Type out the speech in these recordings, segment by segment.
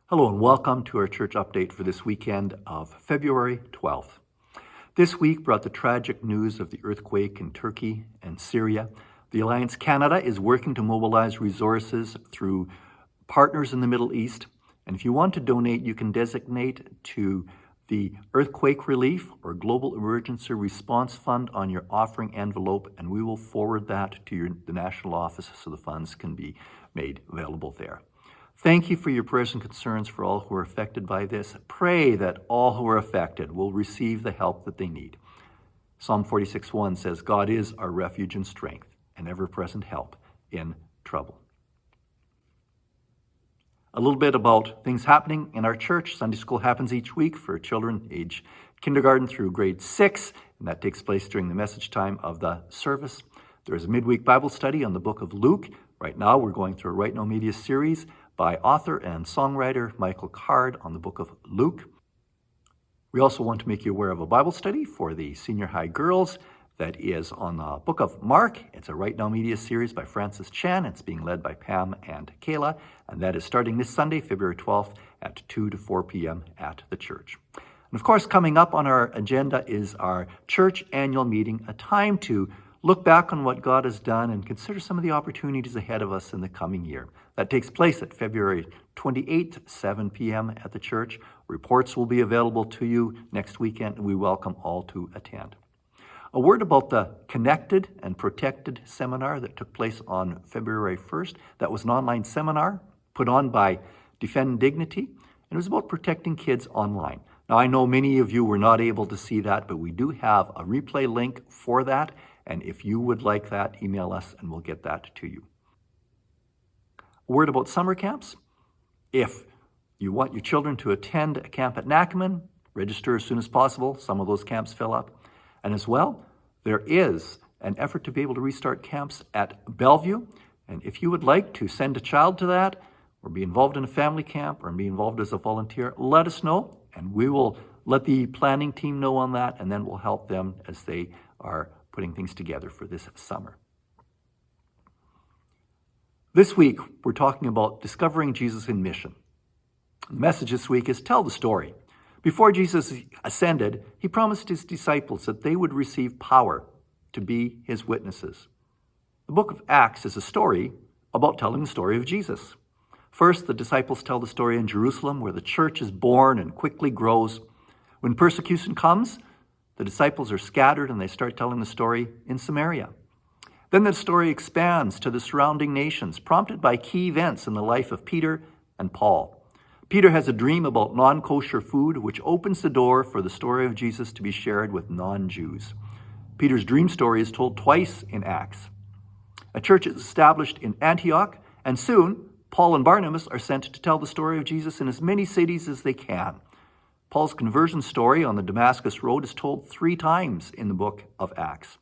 Hello and welcome to our church update for this weekend of February 12th. This week brought the tragic news of the earthquake in Turkey and Syria. The Alliance Canada is working to mobilize resources through partners in the Middle East. And if you want to donate, you can designate to the Earthquake Relief or Global Emergency Response Fund on your offering envelope, and we will forward that to the national office so the funds can be made available there. Thank you for your prayers and concerns for all who are affected by this. Pray that all who are affected will receive the help that they need. Psalm 46:1 says, God is our refuge and strength, an ever-present help in trouble. A little bit about things happening in our church. Sunday school happens each week for children age kindergarten through grade 6, and that takes place during the message time of the service. There is a midweek Bible study on the book of Luke. Right now we're going through a Right Now Media series by author and songwriter Michael Card on the book of Luke. We also want to make you aware of a Bible study for the senior high girls that is on the book of Mark. It's a Right Now Media series by Francis Chan. It's being led by Pam and Kayla, and that is starting this Sunday, February 12th at 2 to 4 p.m. at the church. And of course, coming up on our agenda is our church annual meeting, a time to look back on what God has done and consider some of the opportunities ahead of us in the coming year. That takes place at February 28th, 7 p.m. at the church. Reports will be available to you next weekend, and we welcome all to attend. A word about the Connected and Protected seminar that took place on February 1st. That was an online seminar put on by Defend Dignity, and it was about protecting kids online. Now, I know many of you were not able to see that, but we do have a replay link for that, and if you would like that, email us and we'll get that to you. A word about summer camps. If you want your children to attend a camp at Nakaman, register as soon as possible. Some of those camps fill up. And as well, there is an effort to be able to restart camps at Bellevue. And if you would like to send a child to that, or be involved in a family camp, or be involved as a volunteer, let us know, and we will let the planning team know on that, and then we'll help them as they are putting things together for this summer. This week, we're talking about discovering Jesus in mission. The message this week is Tell the Story. Before Jesus ascended, he promised his disciples that they would receive power to be his witnesses. The book of Acts is a story about telling the story of Jesus. First, the disciples tell the story in Jerusalem, where the church is born and quickly grows. When persecution comes, the disciples are scattered and they start telling the story in Samaria. Then the story expands to the surrounding nations, prompted by key events in the life of Peter and Paul. Peter has a dream about non-kosher food, which opens the door for the story of Jesus to be shared with non-Jews. Peter's dream story is told twice in Acts. A church is established in Antioch, and soon Paul and Barnabas are sent to tell the story of Jesus in as many cities as they can. Paul's conversion story on the Damascus Road is told 3 times in the book of Acts.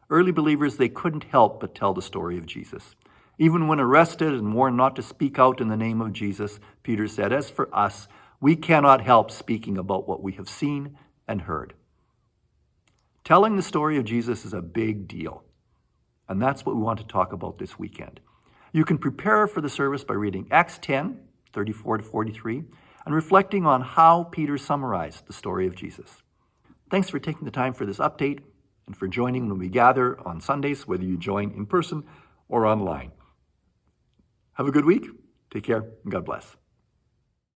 Early believers, they couldn't help but tell the story of Jesus. Even when arrested and warned not to speak out in the name of Jesus, Peter said, as for us, we cannot help speaking about what we have seen and heard. Telling the story of Jesus is a big deal, and that's what we want to talk about this weekend. You can prepare for the service by reading Acts 10, 34 to 43, and reflecting on how Peter summarized the story of Jesus. Thanks for taking the time for this update and for joining when we gather on Sundays, whether you join in person or online. Have a good week. Take care, and God bless.